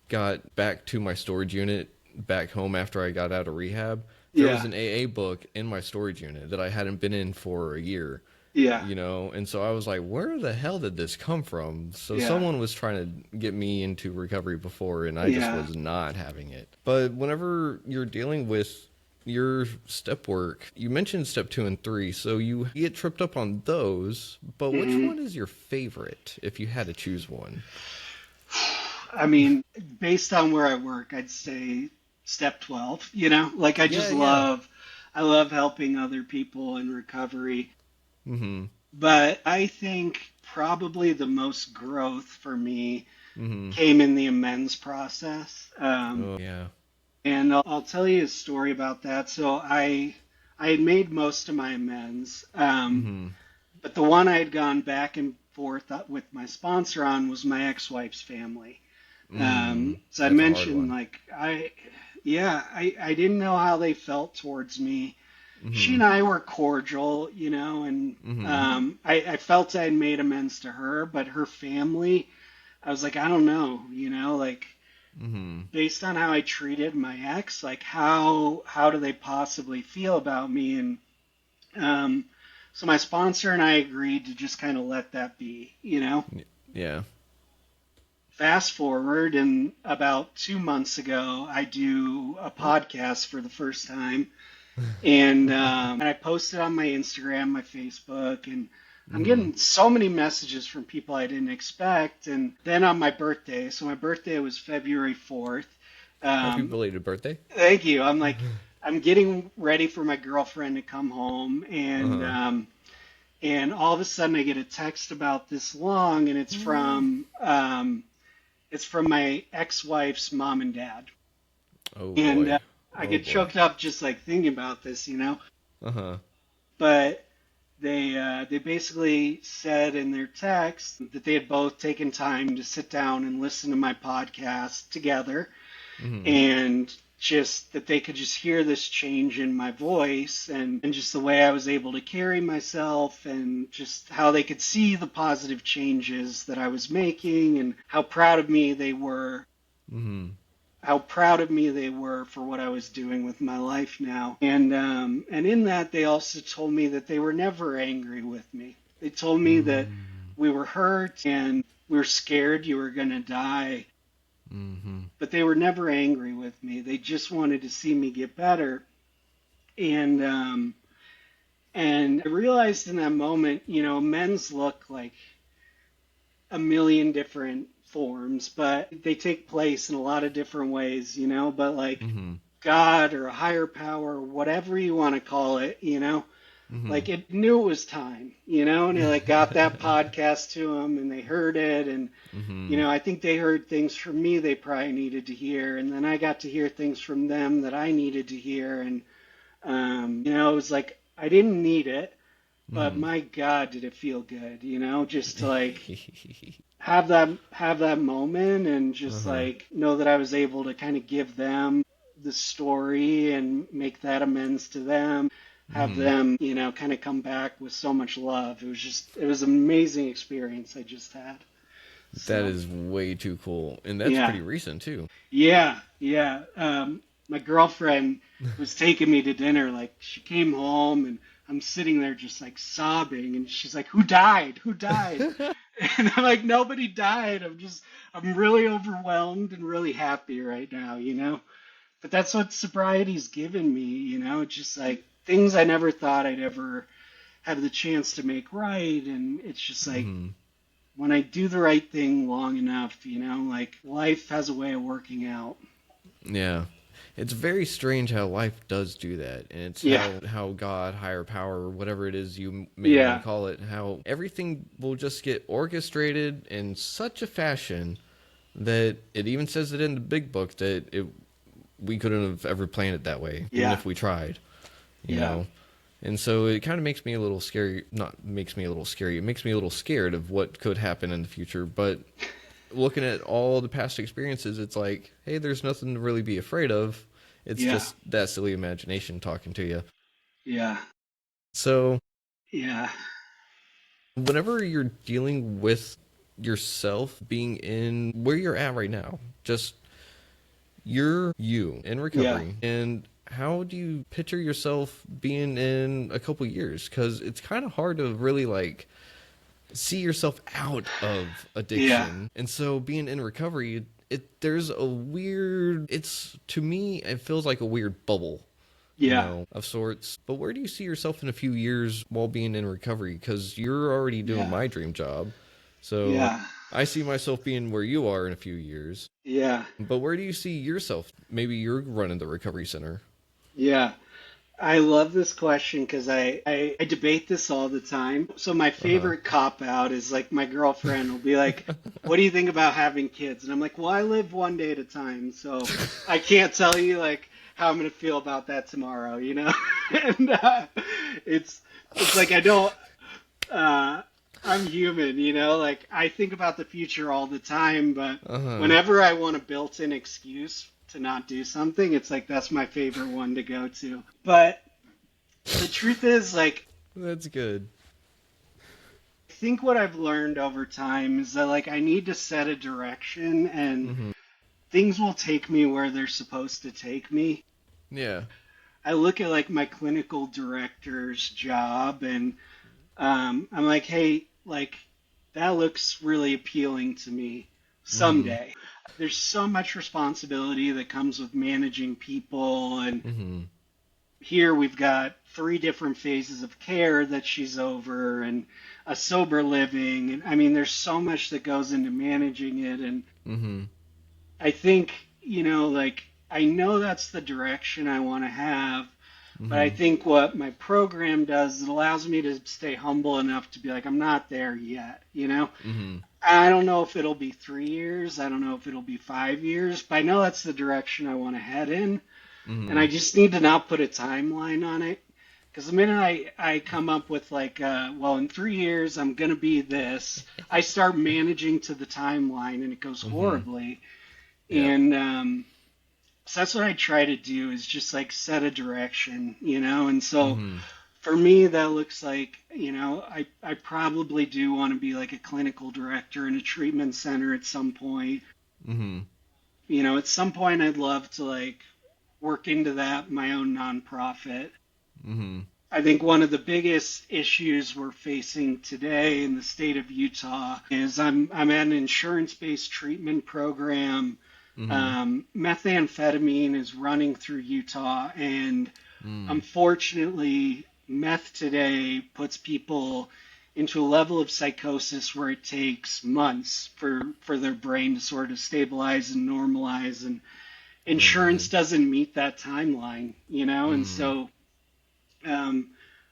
got back to my storage unit back home after I got out of rehab, there was Yeah. an AA book in my storage unit that I hadn't been in for a year. Yeah. You know, and so I was like, where the hell did this come from? So Yeah. someone was trying to get me into recovery before, and I just Yeah. was not having it. But whenever you're dealing with your step work, you mentioned step 2 and 3, so you get tripped up on those, but which Hmm. one is your favorite if you had to choose one? I mean, based on where I work, I'd say step 12, like Yeah, yeah. I love helping other people in recovery. Mm-hmm. But I think probably the most growth for me Mm-hmm. came in the amends process. Oh, yeah. And I'll tell you a story about that. So I had made most of my amends, Mm-hmm. but the one I had gone back and forth with my sponsor on was my ex-wife's family. So I That's a hard mentioned one. like I didn't know how they felt towards me. She Mm-hmm. and I were cordial, and Mm-hmm. I felt I'd made amends to her, but her family, I was like, I don't know, like Mm-hmm. based on how I treated my ex, like how do they possibly feel about me? And um, so my sponsor and I agreed to just kind of let that be. Yeah. Fast forward, and about 2 months ago, I do a podcast for the first time, and I posted on my Instagram, my Facebook, and I'm Mm-hmm. getting so many messages from people I didn't expect. And then on my birthday, so my birthday was February 4th. Happy Um, belated birthday. Thank you. I'm getting ready for my girlfriend to come home, Uh-huh. and all of a sudden I get a text about this long, and it's from my ex-wife's mom and dad, Oh and boy. I Oh get boy. choked up just like thinking about this. Uh-huh. But they basically said in their text that they had both taken time to sit down and listen to my podcast together, Mm-hmm. and just that they could just hear this change in my voice, and just the way I was able to carry myself, and just how they could see the positive changes that I was making, and Mm-hmm. how proud of me they were for what I was doing with my life now. And in that, they also told me that they were never angry with me. They told me that we were hurt and we were scared you were going to die, Mm-hmm. but they were never angry with me. They just wanted to see me get better. And I realized in that moment, men's look like a million different forms, but they take place in a lot of different ways. But like Mm-hmm. God or a higher power, whatever you want to call it, Mm-hmm. like it knew it was time, and it like got that podcast to them and they heard it. And, Mm-hmm. I think they heard things from me they probably needed to hear. And then I got to hear things from them that I needed to hear. And, it was like I didn't need it, but Mm-hmm. my God, did it feel good, just to like have that moment and just Uh-huh. like know that I was able to kind of give them the story and make that amends to them, have Mm-hmm. them, kind of come back with so much love. It was an amazing experience I just had. That So is way too cool. And that's yeah, pretty recent too. yeah, yeah. My girlfriend was taking me to dinner. Like she came home and I'm sitting there just like sobbing, and she's like, "Who died? Who died?" And I'm like, "Nobody died. I'm really overwhelmed and really happy right now. But that's what sobriety's given me. Just like things I never thought I'd ever have the chance to make right, and it's just like Mm-hmm. when I do the right thing long enough, like life has a way of working out. Yeah. It's very strange how life does do that. And it's Yeah, how God, higher power, or whatever it is you may want to yeah, call it, how everything will just get orchestrated in such a fashion that it even says it in the big book that we couldn't have ever planned it that way, even yeah, if we tried, you yeah, know? And so it kind of makes me a little scary. Not makes me a little scary. It makes me a little scared of what could happen in the future. But looking at all the past experiences, it's like, hey, there's nothing to really be afraid of. It's Yeah. just that silly imagination talking to you. Yeah. So, Yeah. whenever you're dealing with yourself being in where you're at right now, just you're you in Yeah. recovery, and how do you picture yourself being in a couple years? Because it's kind of hard to really like see yourself out of Yeah. addiction. And so being in recovery, there's a weird, it's to me it feels like a weird bubble, Yeah. of sorts. But where do you see yourself in a few years while being in recovery? Cuz you're already doing Yeah. my dream job. So Yeah. I see myself being where you are in a few years. Yeah. But where do you see yourself? Maybe you're running the recovery center. Yeah. I love this question because I debate this all the time. So my Uh-huh. favorite cop out is like my girlfriend will be like, "What do you think about having kids?" And I'm like, "Well, I live one day at a time, so I can't tell you like how I'm gonna feel about that tomorrow, you know." And it's it's like I don't. Uh, I'm human, you know. Like I think about the future all the time, but Uh-huh. whenever I want a built-in excuse to not do something, it's like that's my favorite one to go to. But the truth is, like, That's good. I think what I've learned over time is that, like, I need to set a direction and Mhm. things will take me where they're supposed to take me. Yeah. I look at, like, my clinical director's job and I'm like, hey, like, that looks really appealing to me Mhm. someday. There's so much responsibility that comes with managing people and Mhm. here we've got three different phases of care that she's over and a sober living and I mean there's so much that goes into managing it and Mhm. I think like I know that's the direction I want to have but I Mhm. think what my program does it allows me to stay humble enough to be like I'm not there yet. Mhm. I don't know if it'll be 3 years, I don't know if it'll be 5 years, but I know that's the direction I want to head in and I Mhm. just need to not put a timeline on it. Because the minute I come up with like, well, in 3 years I'm gonna be this, I start managing to the timeline and it goes Mhm. horribly. Yeah. And so that's what I try to do is just like set a direction. And so Mhm. for me that looks like, I probably do want to be like a clinical director in a treatment center at some point. Mhm. At some point I'd love to like work into that my own nonprofit. Mhm. I think one of the biggest issues we're facing today in the state of Utah is I'm at an insurance-based treatment program. Mhm. Methamphetamine is running through Utah, and Mm. unfortunately, meth today puts people into a level of psychosis where it takes months for their brain to sort of stabilize and normalize, and Oh insurance man. doesn't meet that timeline. And Mm. so um,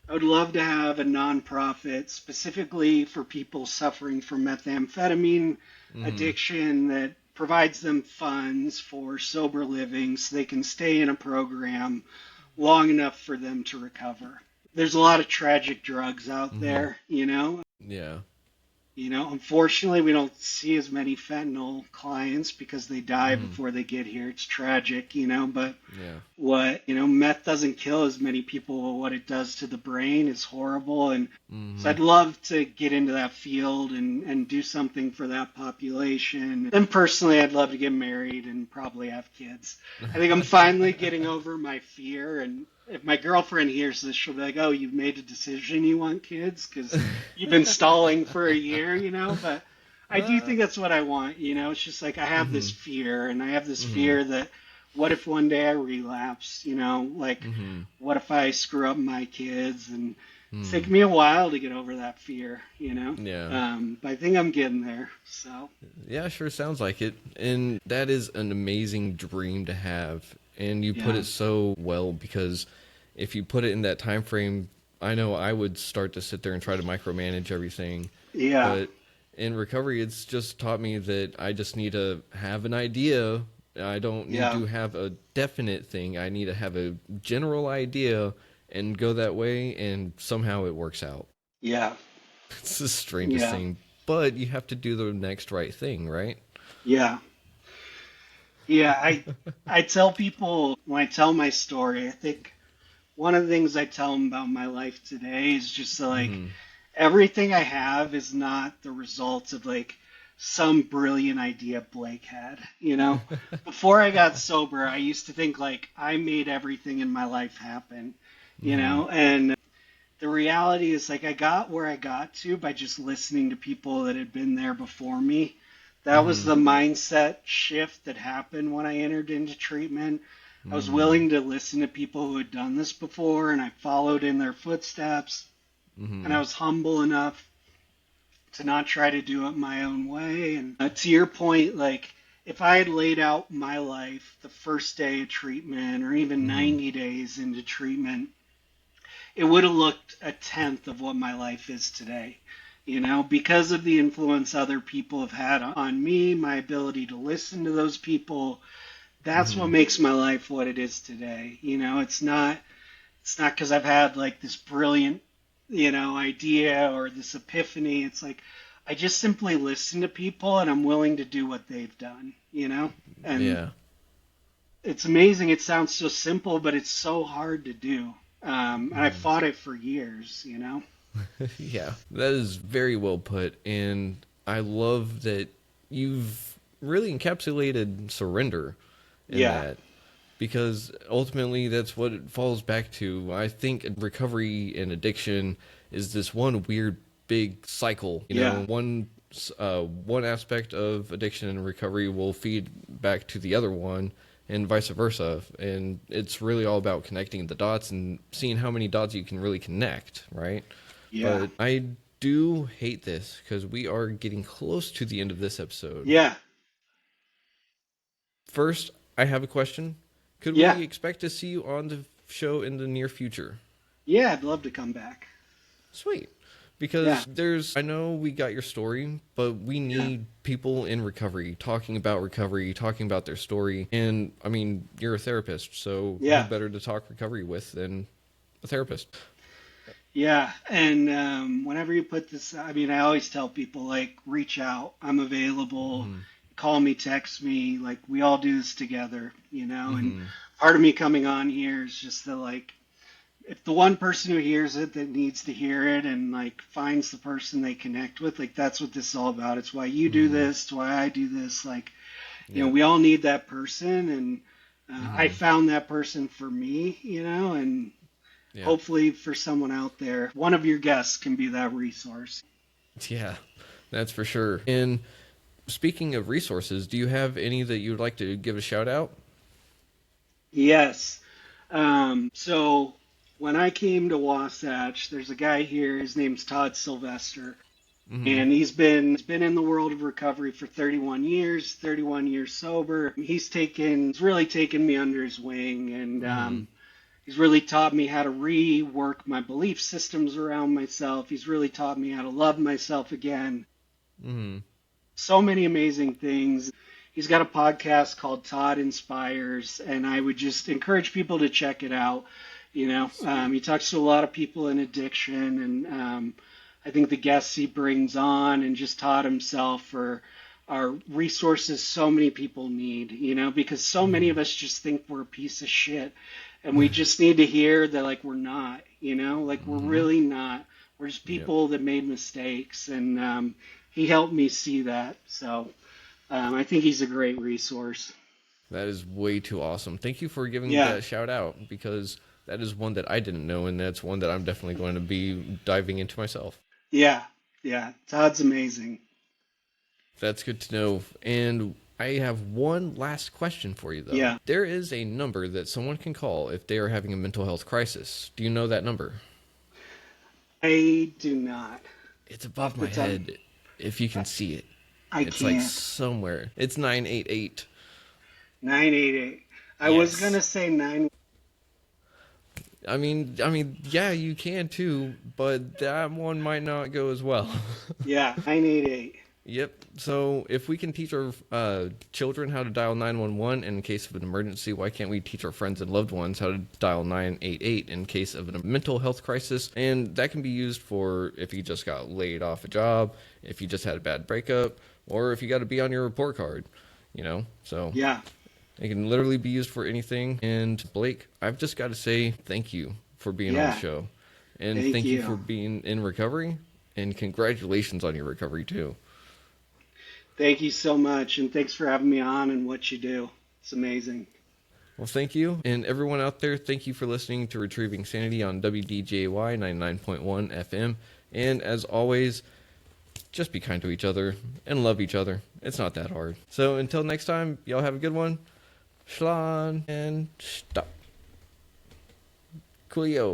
I would love to have a nonprofit specifically for people suffering from methamphetamine Mhm. addiction that provides them funds for sober living so they can stay in a program long enough for them to recover. There's a lot of tragic drugs out Mhm. there. Yeah. Unfortunately, we don't see as many fentanyl clients because they die Mhm. before they get here. It's tragic, but Yeah. meth doesn't kill as many people, but what it does to the brain is horrible. And so Mhm. I'd love to get into that field and do something for that population. And personally, I'd love to get married and probably have kids. I think I'm finally getting over my fear. And if my girlfriend hears this, she'll be like, oh, you've made a decision you want kids because you've been stalling for a year. But I do uh, think that's what I want. It's just like I have this mhm. fear, and I have this Mhm. fear that what if one day I relapse? Like Mhm. what if I screw up my kids? And it's taken Mhm. me a while to get over that fear. Yeah. But I think I'm getting there. So Yeah, sure sounds like it. And that is an amazing dream to have. And you put yeah, it so well because if you put it in that time frame, I know I would start to sit there and try to micromanage everything. yeah, But in recovery, it's just taught me that I just need to have an idea. I don't need yeah, to have a definite thing. I need to have a general idea and go that way, and somehow it works out. yeah, It's the strangest yeah. thing. But you have to do the next right thing, right? Yeah. Yeah, I tell people when I tell my story, I think one of the things I tell them about my life today is just like Mm-hmm. everything I have is not the result of like some brilliant idea Blake had, you know? Before I got sober, I used to think like I made everything in my life happen, you Mm-hmm. know? And the reality is like I got where I got to by just listening to people that had been there before me. That was Mm-hmm. the mindset shift that happened when I entered into treatment. I was Mm-hmm. willing to listen to people who had done this before and I followed in their footsteps, and Mm-hmm. I was humble enough to not try to do it my own way. And to your point, like if I had laid out my life the first day of treatment or even Mm-hmm. 90 days into treatment, it would have looked a tenth of what my life is today. You know, because of the influence other people have had on me, my ability to listen to those people, that's what Mm-hmm. makes my life what it is today. You know, it's not because I've had like this brilliant, idea or this epiphany. It's like I just simply listen to people and I'm willing to do what they've done, And Yeah. it's amazing. It sounds so simple, but it's so hard to do. And I Mm-hmm. fought it for years. Yeah, that is very well put, and I love that you've really encapsulated surrender in Yeah, that, because ultimately that's what it falls back to. I think recovery and addiction is this one weird big cycle. yeah, One aspect of addiction and recovery will feed back to the other one, and vice versa. And it's really all about connecting the dots and seeing how many dots you can really connect, right? yeah, But I do hate this because we are getting close to the end of this episode. yeah, First, I have a question. Could yeah, we expect to see you on the show in the near future? yeah. I'd love to come back. Sweet. Yeah, Because I know we got your story, but we yeah, need people in recovery, talking about their story. And I mean, you're a therapist, so who yeah. better to talk recovery with than a therapist? Yeah, and whenever you put this, I mean, I always tell people like, reach out. I'm available. Mm-hmm. Call me, text me. Like, we all do this together. And Mm-hmm. part of me coming on here is just that, like, if the one person who hears it that needs to hear it and like finds the person they connect with, like, that's what this is all about. It's why you do Mm-hmm. this. It's why I do this. Like, Yep. we all need that person, and I Mm-hmm. found that person for me. And Yeah. hopefully for someone out there, one of your guests can be that resource. Yeah. That's for sure. And speaking of resources, do you have any that you would like to give a shout out? Yes. So when I came to Wasatch, there's a guy here. His name's Todd Sylvester, Mm-hmm. and he's been in the world of recovery for 31 years. 31 years sober. He's really taken me under his wing, and Mm-hmm. he's really taught me how to rework my belief systems around myself. He's really taught me how to love myself again. Mm-hmm. So many amazing things. He's got a podcast called Todd Inspires, and I would just encourage people to check it out. Sweet. He talks to a lot of people in addiction, and I think the guests he brings on and just Todd himself are resources so many people need, because so many Mm-hmm. of us just think we're a piece of shit, and we just need to hear that, like, we're not, like, we're Mm-hmm. really not. We're just Yep. people that made mistakes, and he helped me see that. So I think he's a great resource. That is way too awesome. Thank you for giving Yeah, that shout out, because that is one that I didn't know, and that's one that I'm definitely going to be diving into myself. yeah, yeah. Todd's amazing. That's good to know. And I have one last question for you, though. Yeah, There is a number that someone can call if they are having a mental health crisis. Do you know that number? I do not. It's above Off the my top, head if you I, can see it. I It's like can't. somewhere. It's 988. 988. I was gonna Yes. say 9. I mean, yeah, you can too, but that one might not go as well. Yeah, 988. Yep. So if we can teach our children how to dial 911 in case of an emergency, why can't we teach our friends and loved ones how to dial 988 in case of a mental health crisis? And that can be used for if you just got laid off a job, if you just had a bad breakup, or if you got to be on your report card, so Yeah. it can literally be used for anything. And Blake, I've just got to say thank you for being on the Yeah. show, and Thank thank you for you. being in recovery, and congratulations on your recovery too. Thank you so much. And thanks for having me on and what you do. It's amazing. Well, thank you. And everyone out there, thank you for listening to Retrieving Sanity on WDJY 99.1 FM. And as always, just be kind to each other and love each other. It's not that hard. So until next time, y'all have a good one. Schlan and stop. Coolio.